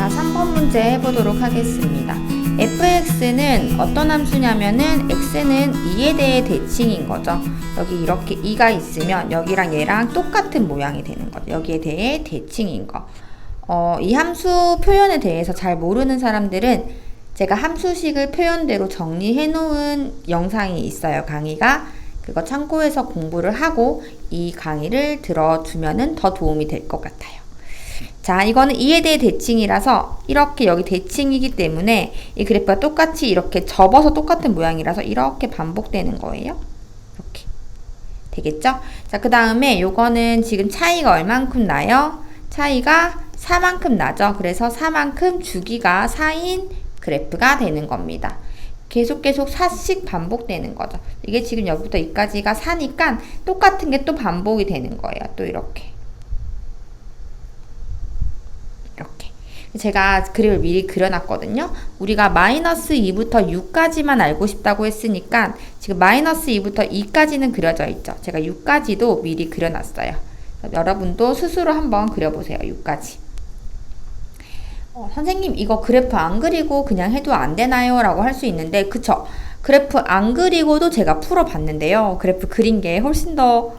자, 3번 문제 해보도록 하겠습니다. fx는 어떤 함수냐면은 x는 2에 대해 대칭인 거죠. 여기 이렇게 2가 있으면 여기랑 얘랑 똑같은 모양이 되는 거죠. 여기에 대해 대칭인 거. 이 함수 표현에 대해서 잘 모르는 사람들은 제가 함수식을 표현대로 정리해 놓은 영상이 있어요. 강의가. 그거 참고해서 공부를 하고 이 강의를 들어주면은 더 도움이 될 것 같아요. 자, 이거는 2에 대해 대칭이라서 이렇게 여기 대칭이기 때문에 이 그래프가 똑같이 이렇게 접어서 똑같은 모양이라서 이렇게 반복되는 거예요. 이렇게. 되겠죠? 자, 그 다음에 요거는 지금 차이가 얼만큼 나요? 차이가 4만큼 나죠? 그래서 4만큼 주기가 4인 그래프가 되는 겁니다. 계속 4씩 반복되는 거죠. 이게 지금 여기부터 여기까지가 4니까 똑같은 게 또 반복이 되는 거예요. 또 이렇게. 제가 그림을 미리 그려놨거든요. 우리가 마이너스 2부터 6까지만 알고 싶다고 했으니까 지금 마이너스 2부터 2까지는 그려져 있죠. 제가 6까지도 미리 그려놨어요. 여러분도 스스로 한번 그려보세요. 6까지. 선생님 이거 그래프 안 그리고 그냥 해도 안 되나요? 라고 할 수 있는데 그쵸? 그래프 안 그리고도 제가 풀어봤는데요. 그래프 그린 게 훨씬 더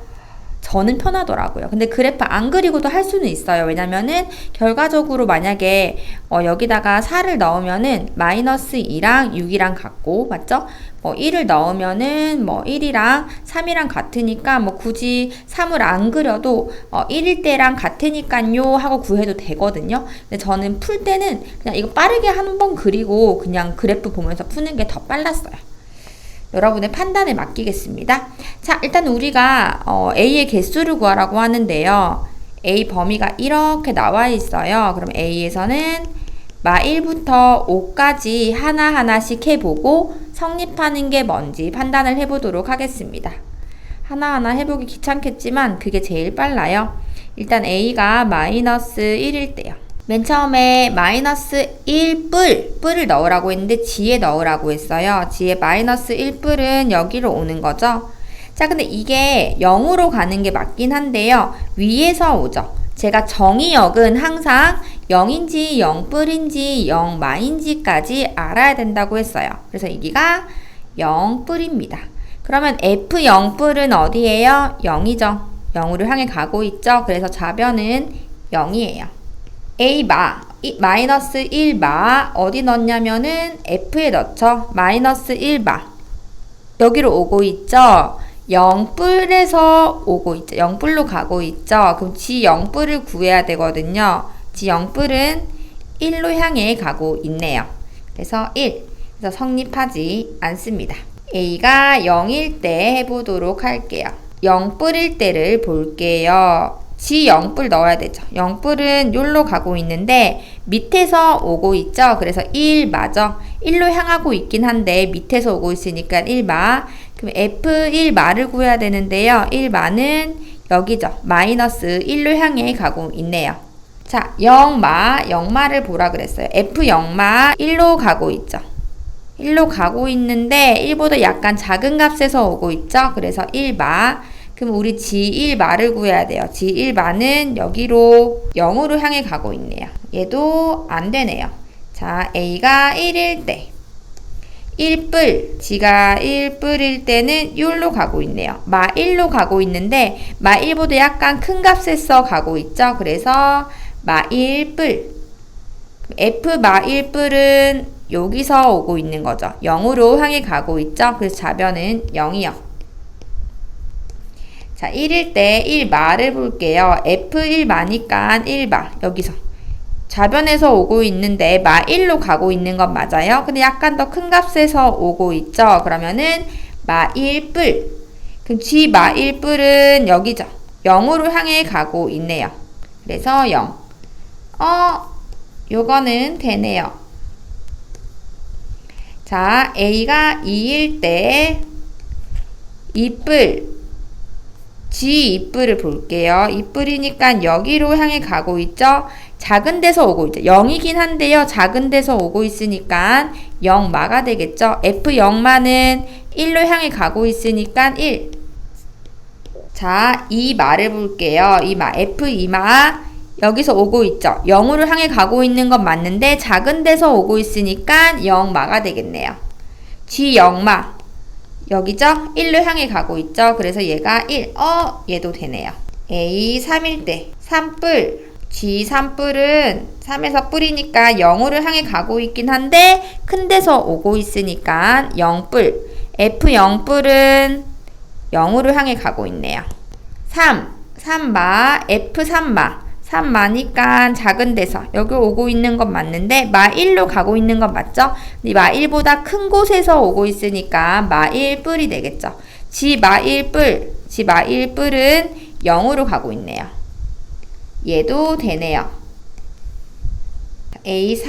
저는 편하더라고요. 근데 그래프 안 그리고도 할 수는 있어요. 왜냐면은 결과적으로 만약에 여기다가 4를 넣으면은 마이너스 2랑 6이랑 같고 맞죠? 1을 넣으면은 1이랑 3이랑 같으니까 굳이 3을 안 그려도 1일 때랑 같으니까요 하고 구해도 되거든요. 근데 저는 풀 때는 그냥 이거 빠르게 한 번 그리고 그냥 그래프 보면서 푸는 게 더 빨랐어요. 여러분의 판단에 맡기겠습니다. 자, 일단 우리가 A의 개수를 구하라고 하는데요. A 범위가 이렇게 나와 있어요. 그럼 A에서는 마 1부터 5까지 하나하나씩 해보고 성립하는 게 뭔지 판단을 해보도록 하겠습니다. 하나하나 해보기 귀찮겠지만 그게 제일 빨라요. 일단 A가 마이너스 1일 때요. 맨 처음에 마이너스 1뿔을 넣으라고 했는데 G에 넣으라고 했어요. G에 마이너스 1뿔은 여기로 오는 거죠. 자, 근데 이게 0으로 가는 게 맞긴 한데요. 위에서 오죠. 제가 정의역은 항상 0인지 0뿔인지 0마인지까지 알아야 된다고 했어요. 그래서 여기가 0뿔입니다. 그러면 F0뿔은 어디예요? 0이죠. 0으로 향해 가고 있죠. 그래서 좌변은 0이에요. A 마이너스 1마 어디 넣냐면은 F에 넣죠. 마이너스 1마 여기로 오고 있죠. 0뿔에서 오고 있죠. 0뿔로 가고 있죠. 그럼 G 0뿔을 구해야 되거든요. G 0뿔은 1로 향해 가고 있네요. 그래서 1. 그래서 성립하지 않습니다. A가 0일 때 해보도록 할게요. 0뿔일 때를 볼게요. G 0뿔 넣어야 되죠. 0뿔은 여기로 가고 있는데 밑에서 오고 있죠. 그래서 1마죠. 1로 향하고 있긴 한데 밑에서 오고 있으니까 1마. 그럼 F1마를 구해야 되는데요. 1마는 여기죠. 마이너스 1로 향해 가고 있네요. 자, 0마를 보라 그랬어요. F0마 1로 가고 있죠. 1로 가고 있는데 1보다 약간 작은 값에서 오고 있죠. 그래서 1마. 그럼 우리 G1마를 구해야 돼요. G1마는 여기로 0으로 향해 가고 있네요. 얘도 안 되네요. 자, A가 1일 때 1뿔, G가 1뿔일 때는 여기로 가고 있네요. 마 1로 가고 있는데 마 1보다 약간 큰 값에서 가고 있죠. 그래서 마 1뿔 F 마 1뿔은 여기서 오고 있는 거죠. 0으로 향해 가고 있죠. 그래서 좌변은 0이요. 자, 1일 때 1마를 볼게요. F1마니까 1마. 여기서. 좌변에서 오고 있는데 마 1로 가고 있는 건 맞아요. 근데 약간 더 큰 값에서 오고 있죠. 그러면은 마 1뿔. 그럼 G 마 1뿔은 여기죠. 0으로 향해 가고 있네요. 그래서 0. 요거는 되네요. 자, A가 2일 때 2뿔. G 2뿔을 볼게요. 2뿔이니까 여기로 향해 가고 있죠. 작은 데서 오고 있죠. 0이긴 한데요. 작은 데서 오고 있으니까 0마가 되겠죠. F0마는 1로 향해 가고 있으니까 1. 자, 2마를 볼게요. 2마, F2마 여기서 오고 있죠. 0으로 향해 가고 있는 건 맞는데 작은 데서 오고 있으니까 0마가 되겠네요. G0마. 여기죠? 1로 향해 가고 있죠. 그래서 얘가 1. 얘도 되네요. A 3일 때 3뿔. G 3뿔은 3에서 뿔이니까 0으로 향해 가고 있긴 한데 큰 데서 오고 있으니까 0뿔. F 0뿔은 0으로 향해 가고 있네요. 3마. F 3마. 3마니까 작은 데서 여기 오고 있는 건 맞는데 마 1로 가고 있는 건 맞죠? 마 1보다 큰 곳에서 오고 있으니까 마 1뿔이 되겠죠. G 마 1뿔. G 마 1뿔은 0으로 가고 있네요. 얘도 되네요. A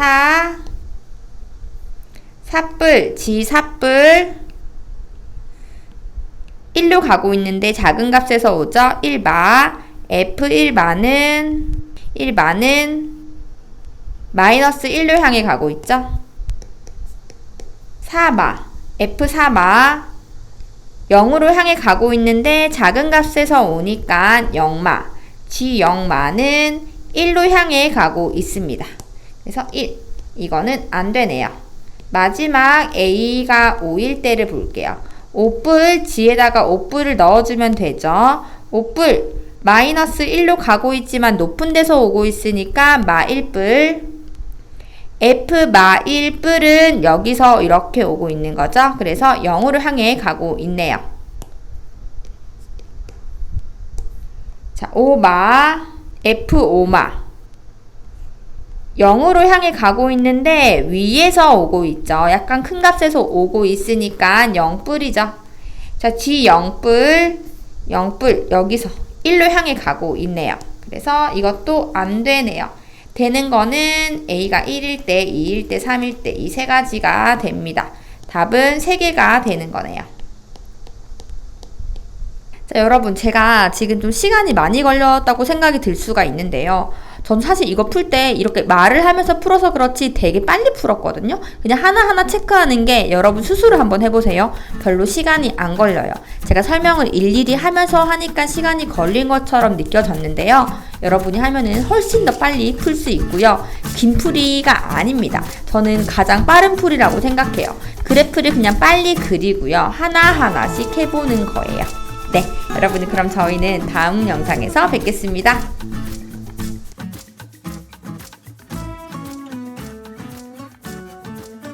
4뿔. G 4뿔 1로 가고 있는데 작은 값에서 오죠? 1마. F1마는 마이너스 1로 향해 가고 있죠? 4마. F4마 0으로 향해 가고 있는데 작은 값에서 오니까 0마. G0마는 1로 향해 가고 있습니다. 그래서 1. 이거는 안 되네요. 마지막 A가 5일 때를 볼게요. 5뿔 G에다가 5뿔을 넣어주면 되죠. 5뿔 마이너스 1로 가고 있지만 높은 데서 오고 있으니까 마 1뿔. F 마 1뿔은 여기서 이렇게 오고 있는 거죠. 그래서 0으로 향해 가고 있네요. 자, 5마. F 5마. 0으로 향해 가고 있는데 위에서 오고 있죠. 약간 큰 값에서 오고 있으니까 0뿔이죠. 자, G 0뿔. 여기서 1로 향해 가고 있네요. 그래서 이것도 안 되네요. 되는 거는 A가 1일 때, 2일 때, 3일 때 이 세 가지가 됩니다. 답은 3개가 되는 거네요. 자, 여러분 제가 지금 좀 시간이 많이 걸렸다고 생각이 들 수가 있는데요. 전 사실 이거 풀 때 이렇게 말을 하면서 풀어서 그렇지 되게 빨리 풀었거든요. 그냥 하나하나 체크하는 게 여러분 스스로 한번 해보세요. 별로 시간이 안 걸려요. 제가 설명을 일일이 하면서 하니까 시간이 걸린 것처럼 느껴졌는데요. 여러분이 하면은 훨씬 더 빨리 풀 수 있고요. 긴 풀이가 아닙니다. 저는 가장 빠른 풀이라고 생각해요. 그래프를 그냥 빨리 그리고요. 하나하나씩 해보는 거예요. 네, 여러분 그럼 저희는 다음 영상에서 뵙겠습니다.